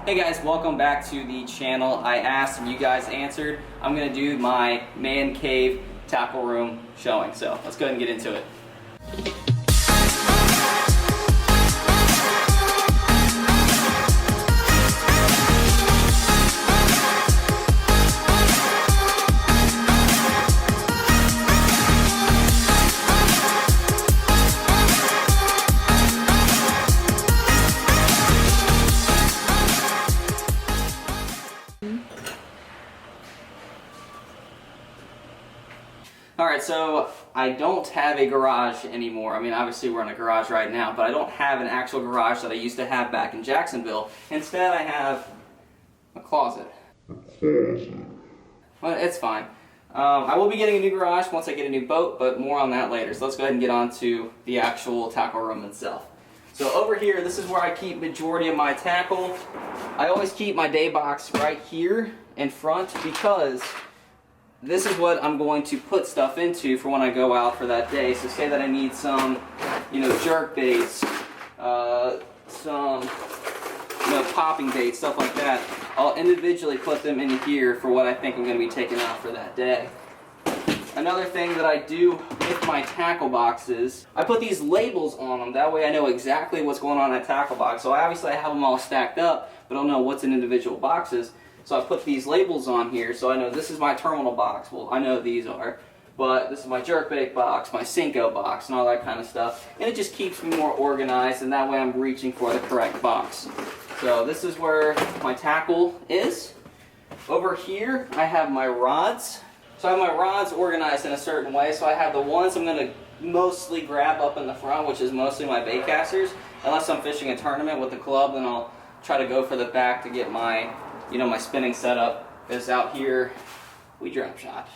Hey guys, welcome back to the channel. I asked and you guys answered. I'm going to do my man cave tackle room showing, so let's go ahead and get into it. Alright, so I don't have a garage anymore. I mean, obviously we're in a garage right now, but I don't have an actual garage that I used to have back in Jacksonville. Instead, I have a closet. Well, it's fine. I will be getting a new garage once I get a new boat, but more on that later. So let's go ahead and get on to the actual tackle room itself. So over here, this is where I keep majority of my tackle. I always keep my day box right here in front because this is what I'm going to put stuff into for when I go out for that day. So say that I need some, jerk baits, some, popping baits, stuff like that. I'll individually put them in here for what I think I'm going to be taking out for that day. Another thing that I do with my tackle boxes, I put these labels on them. That way I know exactly what's going on in that tackle box. So obviously I have them all stacked up, but I don't know what's in individual boxes. So I put these labels on here so I know this is my terminal box. Well, I know these are, but this is my jerkbait box, my Cinco box, and all that kind of stuff. And it just keeps me more organized, and that way I'm reaching for the correct box. So this is where my tackle is. Over here, I have my rods. So I have my rods organized in a certain way. So I have the ones I'm going to mostly grab up in the front, which is mostly my bait casters. Unless I'm fishing a tournament with the club, then I'll try to go for the back to get my my spinning setup is out here. We drop shot.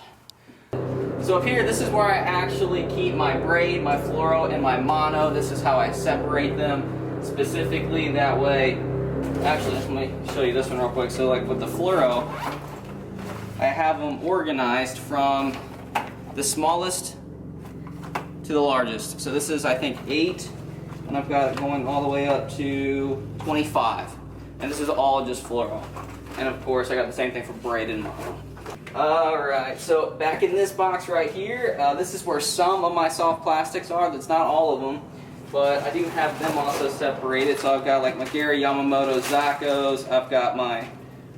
So up here, this is where I actually keep my braid, my fluoro, and my mono. This is how I separate them specifically. That way, actually, let me show you this one real quick. So like with the fluoro, I have them organized from the smallest to the largest. So this is, I think, 8, and I've got it going all the way up to 25. And this is all just fluoro. And of course, I got the same thing for braid and mono. Alright, so back in this box right here, this is where some of my soft plastics are. That's not all of them, but I do have them also separated. So I've got like my Gary Yamamoto Zaccos. I've got my,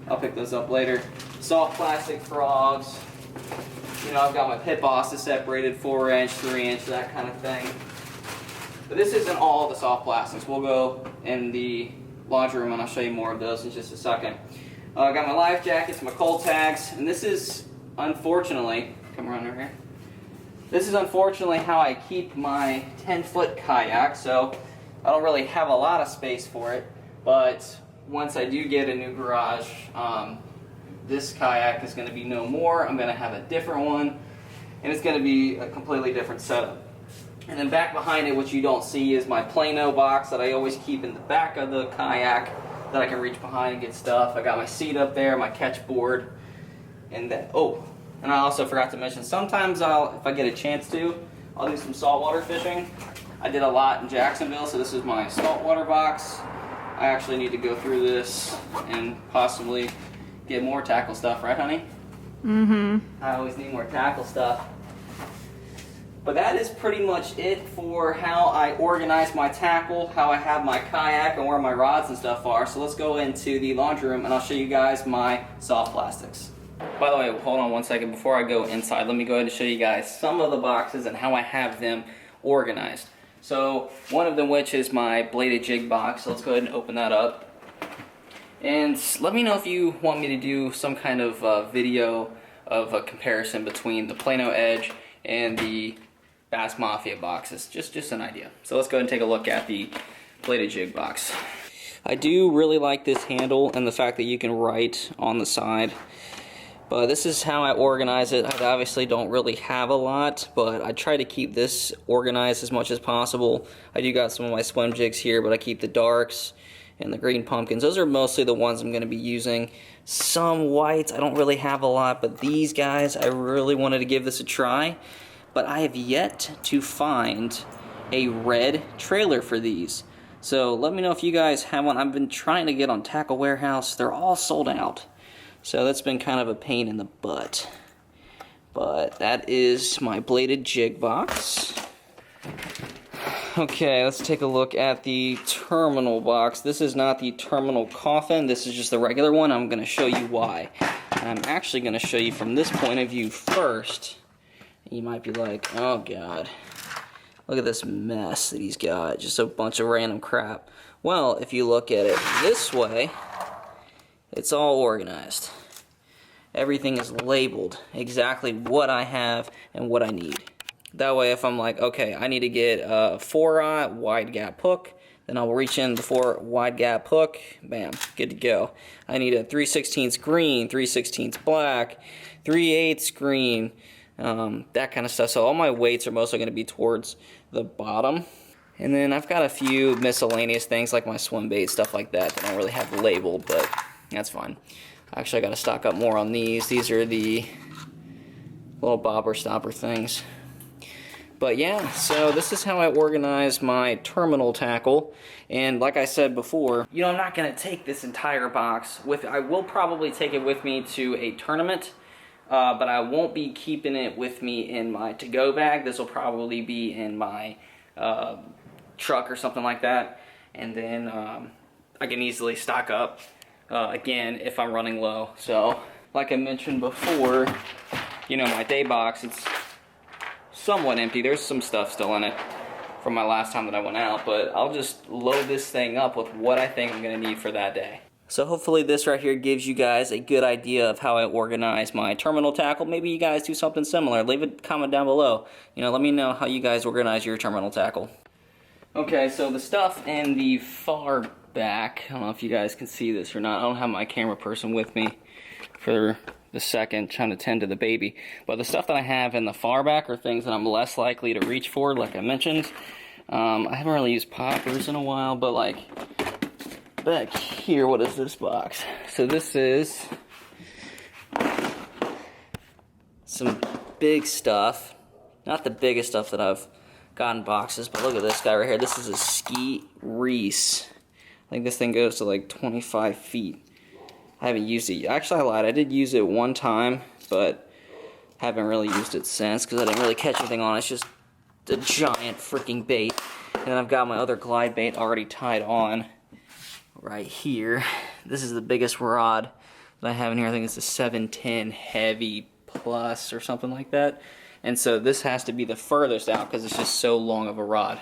I'll pick those up later, soft plastic frogs. I've got my pit bosses separated, 4-inch, 3-inch, that kind of thing. But this isn't all the soft plastics. We'll go in the laundry room and I'll show you more of those in just a second. I got my life jackets, my cold tags, and this is unfortunately, come around over here. This is unfortunately how I keep my 10-foot kayak, so I don't really have a lot of space for it, but once I do get a new garage, this kayak is going to be no more. I'm going to have a different one, and it's going to be a completely different setup. And then back behind it, what you don't see, is my Plano box that I always keep in the back of the kayak that I can reach behind and get stuff. I got my seat up there, my catch board, and that. Oh, and I also forgot to mention, sometimes if I get a chance to, I'll do some saltwater fishing. I did a lot in Jacksonville, so this is my saltwater box. I actually need to go through this and possibly get more tackle stuff, right, honey? Mm-hmm. I always need more tackle stuff. But that is pretty much it for how I organize my tackle, how I have my kayak, and where my rods and stuff are. So let's go into the laundry room and I'll show you guys my soft plastics. By the way, hold on one second. Before I go inside, let me go ahead and show you guys some of the boxes and how I have them organized. So one of them, which is my bladed jig box. So let's go ahead and open that up. And let me know if you want me to do some kind of video of a comparison between the Plano Edge and the Bass Mafia boxes. Just an idea. So let's go ahead and take a look at the bladed jig box. I do really like this handle and the fact that you can write on the side. But this is how I organize it. I obviously don't really have a lot, but I try to keep this organized as much as possible. I do got some of my swim jigs here, but I keep the darks and the green pumpkins. Those are mostly the ones I'm going to be using. Some whites, I don't really have a lot, but these guys, I really wanted to give this a try. But I have yet to find a red trailer for these. So let me know if you guys have one. I've been trying to get on Tackle Warehouse. They're all sold out. So that's been kind of a pain in the butt. But that is my bladed jig box. Okay, let's take a look at the terminal box. This is not the terminal coffin. This is just the regular one. I'm going to show you why. And I'm actually going to show you from this point of view first. You might be like, oh God, look at this mess that he's got. Just a bunch of random crap. Well, if you look at it this way, it's all organized. Everything is labeled exactly what I have and what I need. That way, if I'm like, okay, I need to get a 4-aught wide gap hook, then I'll reach in the 4 wide gap hook, bam, good to go. I need a 3/16 green, 3/16 black, 3/8 green, that kind of stuff. So all my weights are mostly going to be towards the bottom. And then I've got a few miscellaneous things like my swim bait, stuff like that I don't really have labeled, but that's fine. Actually, I got to stock up more on these. These are the little bobber stopper things. But yeah, so this is how I organize my terminal tackle. And like I said before, you know, I'm not going to take this entire box with. I will probably take it with me to a tournament, but I won't be keeping it with me in my to-go bag. This will probably be in my truck or something like that. And then I can easily stock up again if I'm running low. So like I mentioned before, you know, my day box, it's somewhat empty. There's some stuff still in it from my last time that I went out, but I'll just load this thing up with what I think I'm going to need for that day. So hopefully this right here gives you guys a good idea of how I organize my terminal tackle. Maybe you guys do something similar. Leave a comment down below. You know, let me know how you guys organize your terminal tackle. Okay, so the stuff in the far back, I don't know if you guys can see this or not. I don't have my camera person with me for the second, trying to tend to the baby. But the stuff that I have in the far back are things that I'm less likely to reach for, like I mentioned. I haven't really used poppers in a while, but like back here, what is this box? So this is some big stuff. Not the biggest stuff that I've gotten boxes, but look at this guy right here. This is a Ski Reese. I think this thing goes to like 25 feet. I haven't used it. Actually, I lied. I did use it one time, but haven't really used it since because I didn't really catch anything on it. It's just a giant freaking bait. And then I've got my other glide bait already tied on right here. This is the biggest rod that I have in here. I think it's a 710 Heavy Plus or something like that. And so this has to be the furthest out because it's just so long of a rod.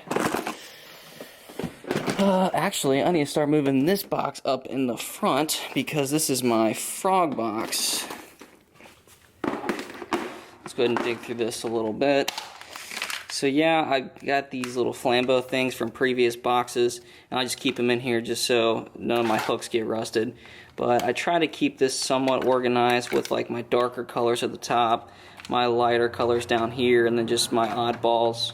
Actually, I need to start moving this box up in the front because this is my frog box. Let's go ahead and dig through this a little bit. So yeah, I got these little flambeau things from previous boxes, and I just keep them in here just so none of my hooks get rusted. But I try to keep this somewhat organized with like my darker colors at the top, my lighter colors down here, and then just my oddballs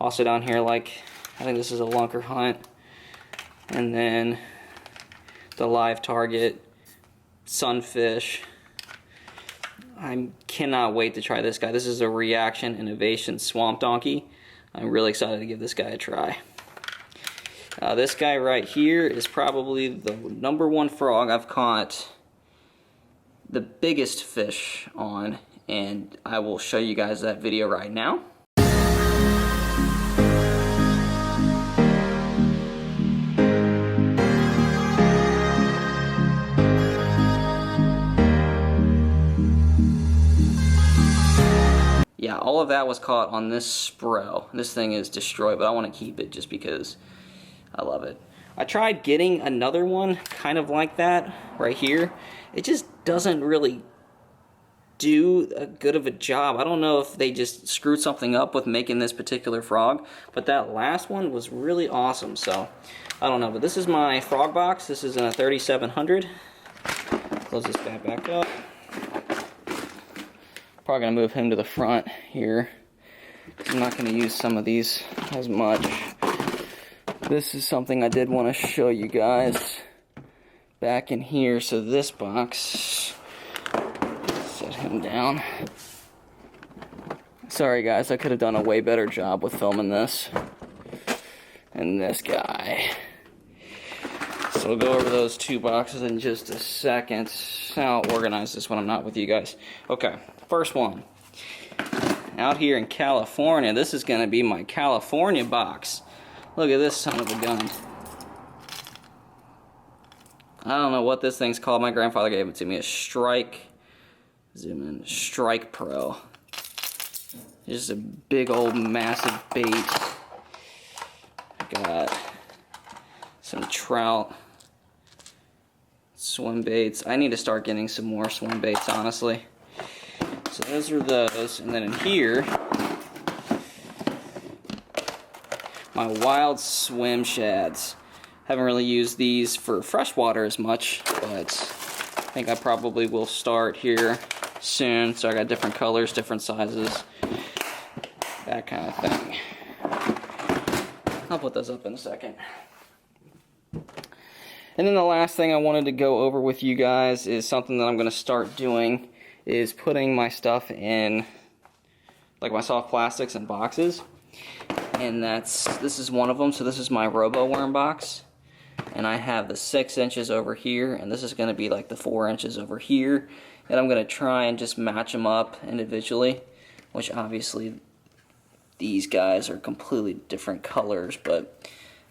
also down here, like I think this is a lunker hunt. And then the live target, sunfish. I cannot wait to try this guy. This is a Reaction Innovation Swamp Donkey. I'm really excited to give this guy a try. This guy right here is probably the #1 frog I've caught the biggest fish on, and I will show you guys that video right now. Yeah, all of that was caught on this Spro. This thing is destroyed, but I want to keep it just because I love it. I tried getting another one kind of like that right here. It just doesn't really do a good of a job. I don't know if they just screwed something up with making this particular frog, but that last one was really awesome. So I don't know, but this is my frog box. This is in a 3700. Close this guy back up. Probably gonna move him to the front here. I'm not gonna use some of these as much. This is something I did want to show you guys back in here. So this box, set him down. Sorry guys, I could have done a way better job with filming this. And this guy. So we'll go over those 2 boxes in just a second. I'll organize this when I'm not with you guys. Okay, first one. Out here in California, this is going to be my California box. Look at this son of a gun. I don't know what this thing's called. My grandfather gave it to me. A Strike, zoom in, Strike Pro. Just a big old massive bait. Got some trout, swim baits. I need to start getting some more swim baits, honestly. So those are those, and then in here, my wild swim shads. Haven't really used these for freshwater as much, but I think I probably will start here soon. So I got different colors, different sizes, that kind of thing. I'll put those up in a second. And then the last thing I wanted to go over with you guys is something that I'm going to start doing, is putting my stuff in like my soft plastics and boxes. And this is one of them. So this is my Robo Worm box. And I have the 6 inches over here, and this is going to be like the 4 inches over here. And I'm going to try and just match them up individually, which obviously these guys are completely different colors, but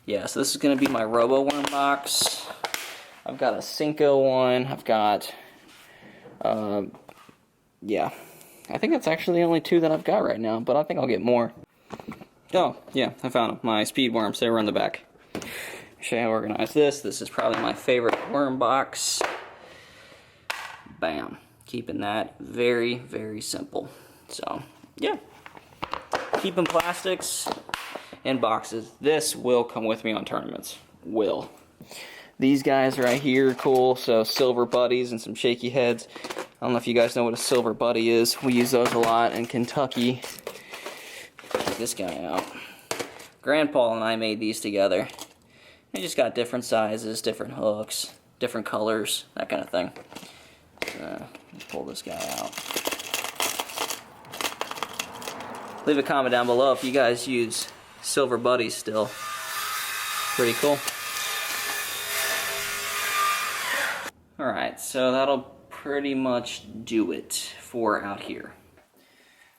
yeah, so this is going to be my Robo Worm box. I've got a Cinco one. I've got, yeah, I think that's actually the only 2 that I've got right now, but I think I'll get more. Oh, yeah, I found them. My speed worms, they were in the back. Show you how I organize this. This is probably my favorite worm box. Bam. Keeping that very, very simple. So, yeah. Keeping plastics in boxes. This will come with me on tournaments. Will. These guys right here are cool. So silver buddies and some shaky heads. I don't know if you guys know what a silver buddy is. We use those a lot in Kentucky. Check this guy out. Grandpa and I made these together. They just got different sizes, different hooks, different colors, that kind of thing. Pull this guy out. Leave a comment down below if you guys use silver buddies still. Pretty cool. Alright, so that'll pretty much do it for out here.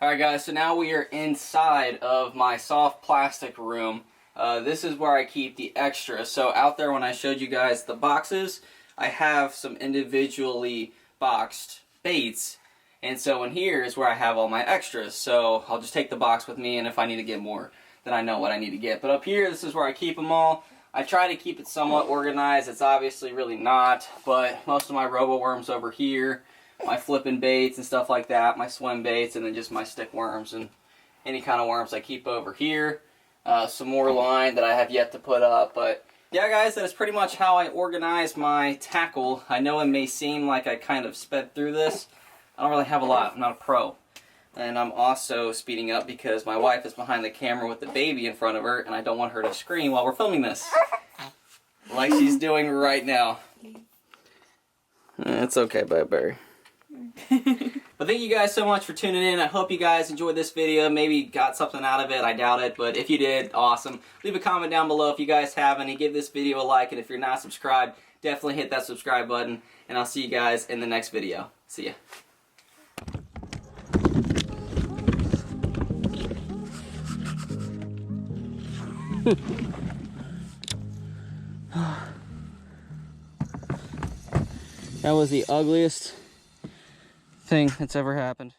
Alright guys, so now we are inside of my soft plastic room. This is where I keep the extras. So out there when I showed you guys the boxes, I have some individually boxed baits. And so in here is where I have all my extras. So I'll just take the box with me, and if I need to get more, then I know what I need to get. But up here, this is where I keep them all. I try to keep it somewhat organized. It's obviously really not, but most of my Robo Worms over here, my flipping baits and stuff like that, my swim baits, and then just my stick worms and any kind of worms I keep over here. Some more line that I have yet to put up, but yeah guys, that is pretty much how I organize my tackle. I know it may seem like I kind of sped through this. I don't really have a lot. I'm not a pro. And I'm also speeding up because my wife is behind the camera with the baby in front of her, and I don't want her to scream while we're filming this. Like she's doing right now. It's okay, Bear. But thank you guys so much for tuning in. I hope you guys enjoyed this video. Maybe got something out of it. I doubt it, but if you did, awesome. Leave a comment down below if you guys have any. Give this video a like, and if you're not subscribed, definitely hit that subscribe button. And I'll see you guys in the next video. See ya. That was the ugliest thing that's ever happened.